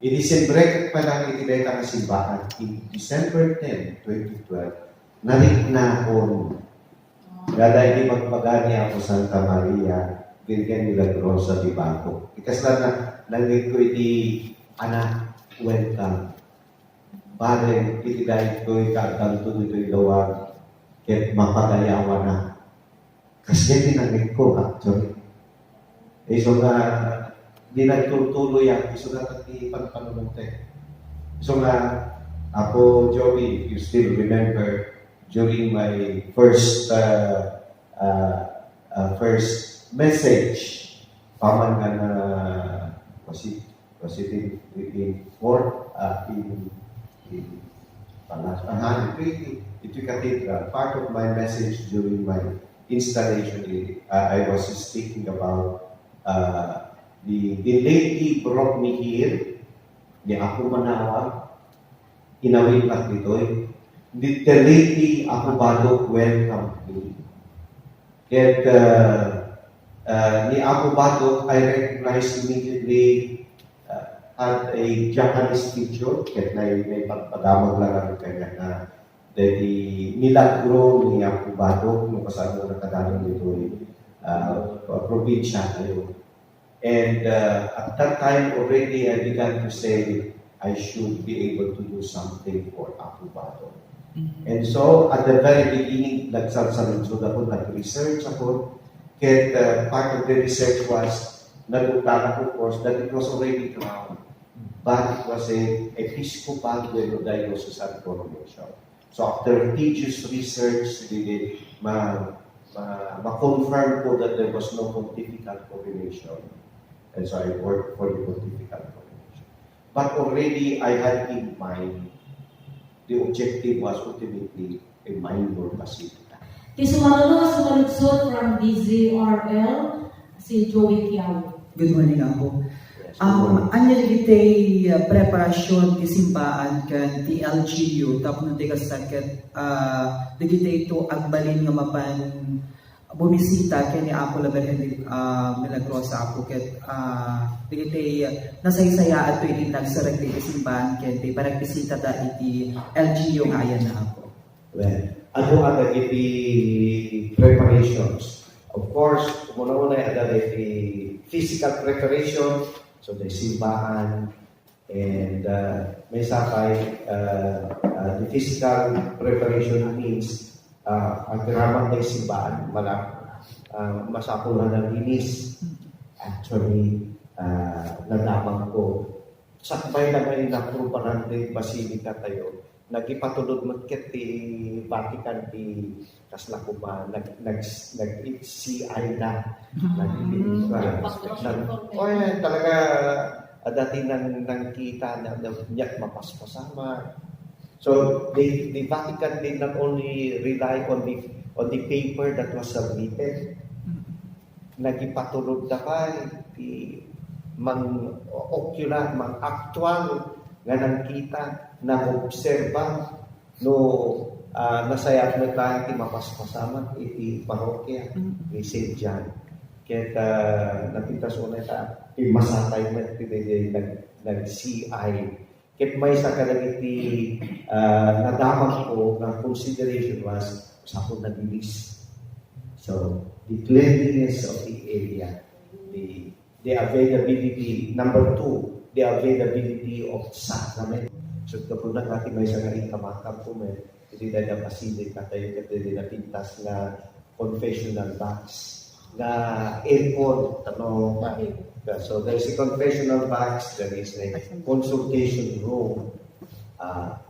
I-December pa lang itibeta ng simbahan. In December 10, 2012, narik na ako. Gada hindi magpagani ako Santa Maria, Virgen Milagrosa di Baco. Ikas lang na nangit ko iti anak, welcome. Padre, iti dahil ko ikakanto nito ilawag, kahit mapagayawa na. Kasi tinangit ko, actually. So nga, di nagtutuloy yan. So nga, pati pagpanunong tayo. So nga, ako, Joey, if you still remember, during my first message, paman nga na was it in fourth, in Palasan, ito cathedral. Part of my message during my installation, I was speaking about the lady brought me here, di ako manawag, inawin at dito'y, the lady ako badok welcome me. Yet, ni ako badok, I recognized immediately had a Japanese teacher, kahit may pagpadamag lang ang kanya na nilagro ni ako badok, nung kasama na nakadamag dito probinsya ngayon. And at that time already, I began to say, I should be able to do something for Apo Bato. And so, at the very beginning, nagsasalunsod ako, nag-research ako. Kaya part of the research was, nag-utang ako course that it was already crowned. But it was a Episcopal Diocesan coronation. So after tedious research, ma-confirm ko that there was no pontifical coronation. And so I worked for the pontifical coronation. But already I had in mind, the objective was ultimately a minor basilica. Sumalunsod from DZRL, si Joey Kiao. Good morning ako. Anya ligitay preparasyon ti simbaan kan ti LGU tapno ti kasakit ligitay ito agbalin nga mapan bumisita kay ni Apo la Virgen Milagrosa ako ket ligitay nasaysaya ato iti nagsarag ti simbaan ket ti paragpisita ta iti LGU nga ayan na ako. Well, ano ang iti preparations? Of course, muna-muna ada iti physical preparation. So the simbahan and may sakay the physical preparation means ang tiramang ng simbahan masapulan ng linis. Actually, nadamang ko sakbay na may naprupanan ng basilica tayo nagipatulod magket ti Vatican ti kasla ko ba nag-CI na talaga dati nang kita na niyak mapaspasama. So the Vatican did not only rely on the paper that was submitted, nagipatulod na pa ti mang-ocular, mang-actual nga nang kita nang obserba no nasayat na tayo ti mapaspasama iti parokya ni St. John. Kaya napintas mo na iti masatay na iti nag-CI. Kaya may sakalag iti nadamang ko ng consideration was sa akong nabilis. So, the cleanliness of the area, the availability, number 2, the availability of sacrament. So, kapag natin may sa ngayon kamakam po may hindi na basilica tayo kasi na pintas na confessional box na airport so there is a confessional box, there is a consultation room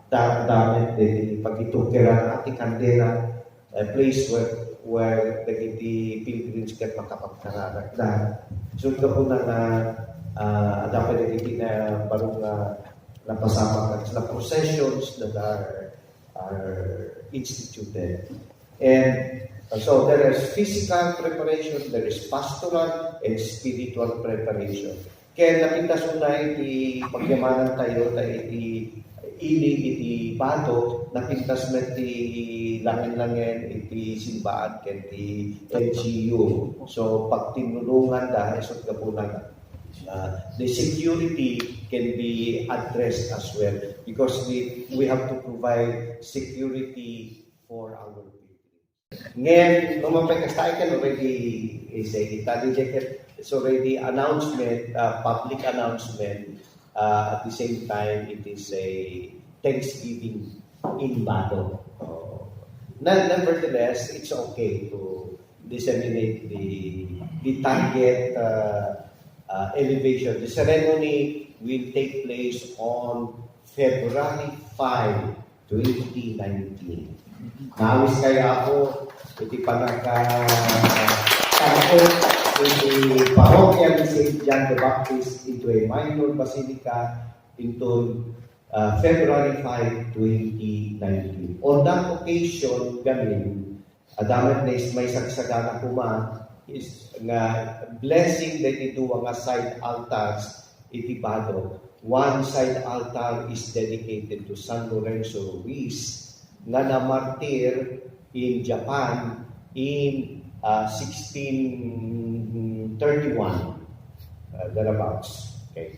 damit pag-itukira at ikandera a place where the pilgrims get makapagkararag na so kapag dapat na parang napasama ka sa processions that are instituted. And so there is physical preparation, there is pastoral and spiritual preparation. Kaya napintas na iti pagyamanan tayo na iti iti bato, napintas na iti langin-langin, iti simbaan, iti LGU. So pag tinulungan dahil sa kapunan, The security can be addressed as well because we have to provide security for our people. Ngayon, lumapit ka sa akin already is a Italy jacket. It's already announcement, public announcement. At the same time, it is a Thanksgiving in Bato. Nevertheless, it's okay to disseminate the target elevation. The ceremony will take place on February 5, 2019. Nawis kaya ako, iti panagkakako in the parroquia ni St. John the Baptist into a minor basilica into February 5, 2019. On that occasion, gamin, adamat na may sagsagana kuma is nga blessing that ito nga side altars iti Bato. One side altar is dedicated to San Lorenzo Ruiz nga namartir in Japan in 1631 thereabouts. Okay,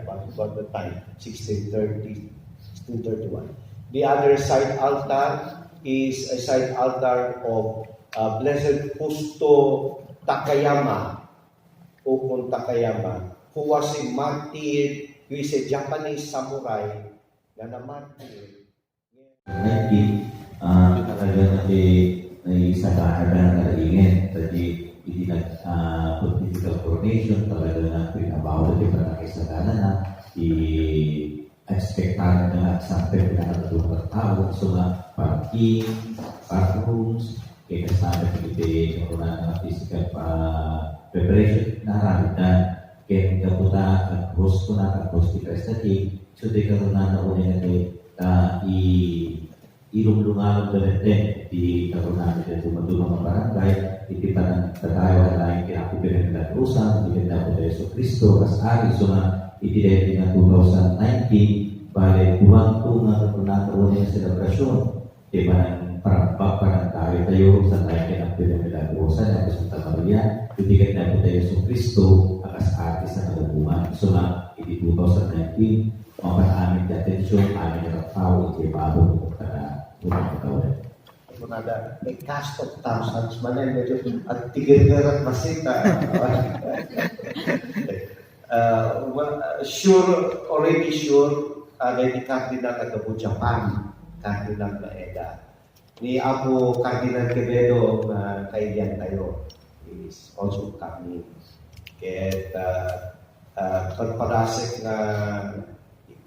about the time 1631. The other side altar is a side altar of Blessed Justo Takayama, Okun Takayama, who was a martyr, who is a Japanese samurai na namartyr. Talaga natin ay sa kahagan na kaingin. Tadi, hindi political coordination, talaga na pinabawal yung pagkakisagana na i-expectahan na sampai pinakatulong ng tao. So nga, parking, park rooms, kaya kasama hindi yung na physical preparation na ramitan. Kaya hindi po naag-host ko na,ag-host di Kristati. So di ka na nauna natin ilumlungan ng natin di karoon namin tumatulong ang barangay, hindi pa nang tatayo na yung kinakupirin ng Rusa, hindi na po tayo sa Kristo, as ari, so na itirin na 2019, bale, buwang po nga nagpunakaroon ng selebrasyon, di ba nang parang tayo sa tayo kinakupirin ng Rusa, na po sa Maria, itirin na po tayo sa Kristo, as ari sa nagabuman, so na iti 2019, maparaming di atensyon, aming nakataw, iti bago unang pagkawalan. Kunada, may cast of thousands manan medyo at tigil-tirat masita. Already sure, ni Cardinal Agabo Japan, Cardinal Maeda. Ni Apo Cardinal Quevedo, kaibigan tayo, is also coming. Kaya pagparasik na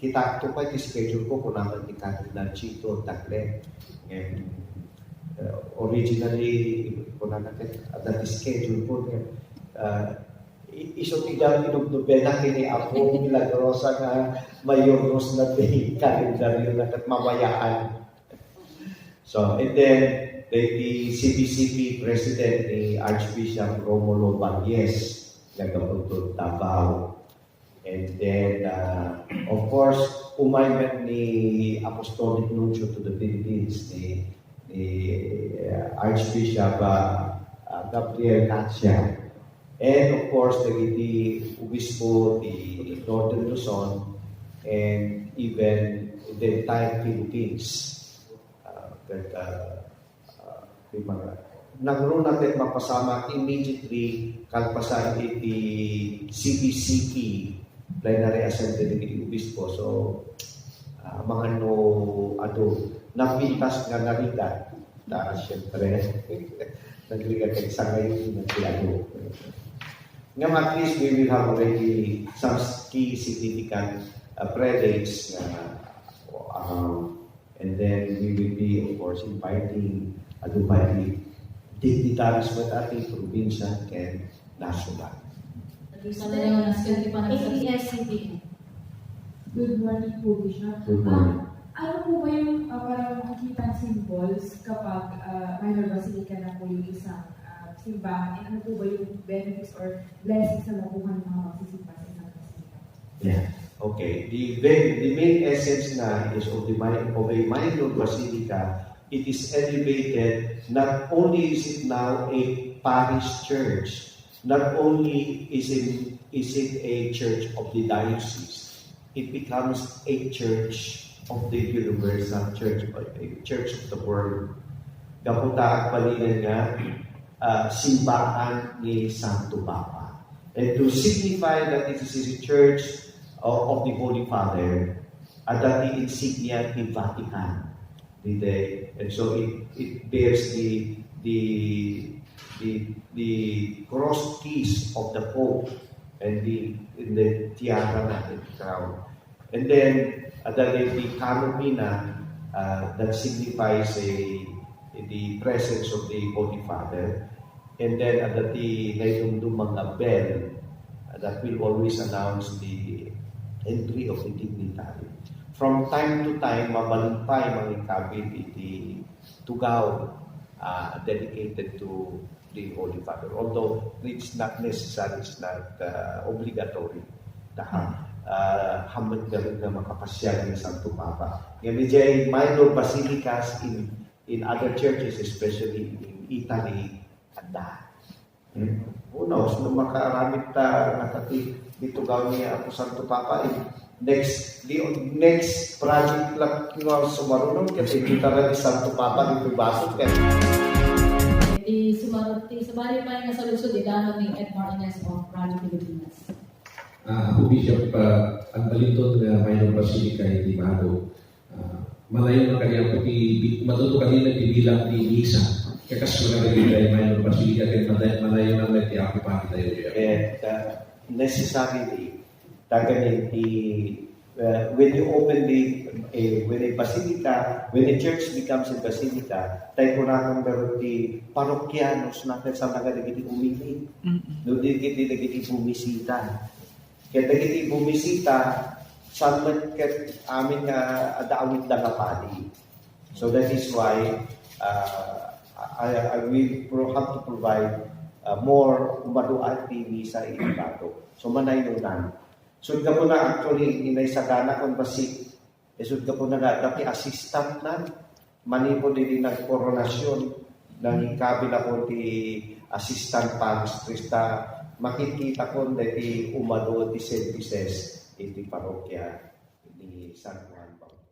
kita ito pa schedule ko kung naman ni Cardinal Chito Tagle. And originally, kung naman that schedule ko, iso tigang inubnubena kini ako milagrosa nga mayornos na di kalendaryo na mamayaan. So, and then, the CBCP President ni Archbishop Romulo Bagyes, nagkapuntod Davao. And then, of course, umayman ni Apostolic Nuncio to the Philippines, ni Archbishop Gabriel Gatsia. And of course, the Obispo, the Northern Luzon, and even the entire Philippines. Nagroon natin mapasama immediately kalpasan iti CBCP Plenary Assembly ni Obispo. So, mga napintas nga narigat. Siyempre, nagrigat kayo sa ngayon nagriado. Nga at least we will have already some key significant prelates and then we will be, of course, inviting dignitaries with ating probinsya and national. ABS-CBN. Good morning po, Bishop. Good morning. Ano po ba yung parang makikita symbols kapag minor basilica na po yung isang simbahan? Ano po ba yung benefits or blessings na nakuha ng mga magsisimba sa isang basilica? Yeah. Okay. The main essence na is of a minor basilica. It is elevated. Not only is it now a parish church, not only is it a church of the diocese, it becomes a church of the universal church, a church of the world. Kapunta ang palinan nga, simbahan ni Santo Papa. And to signify that it is a church of the Holy Father, at that the insignia in Vatican. And so it bears the cross keys of the Pope and the tiara natin, crown. And then the canopy na that signifies the presence of the Holy Father. And then the naidumdumang na bell that will always announce the entry of the dignitary. From time to time, mabalimpay mangikabit iti tugaw dedicated to the Holy Father. Although it's not necessary, it's not obligatory. Hamad na rin na makapasyal ng Santo Papa. Yan medyo minor basilicas in other churches, especially in Italy, at that. Who knows, nung makaramit nakati dito gawin niya ako Santo Papa, next project lang sumarunong kasi kita rin ni Santo Papa dito basot kaya. Sumali pa nga sa lusod, idano ni Ed Martinez of Radio Pilipinas. Ako Bishop, ang baliton nga Minor Basilica hindi bago. Malayo na kanya pati matuto kanina bilang di misa. Kakasura na kita yung Minor Basilica kaya malayo na lang ako pa tayo diyan. And necessarily, when you open when a church becomes a basilica, tayo po na kang meron di parokyanos natin sa nagalagiti umili. No, di nagiti bumisita. Kaya nagiti bumisita, saan man amin nga adawit na kapali. So that is why I will have to provide more umaduan TV sa Itabato. So manay nunan. So ka po na actually inay sagana kung basik. Sud ka po na dati assistant na. Mani po din nagkoronasyon ng ikabila ko ti assistant paristrista. Makikita ko dati umado ti services iti parokya ni San Juan Bautista.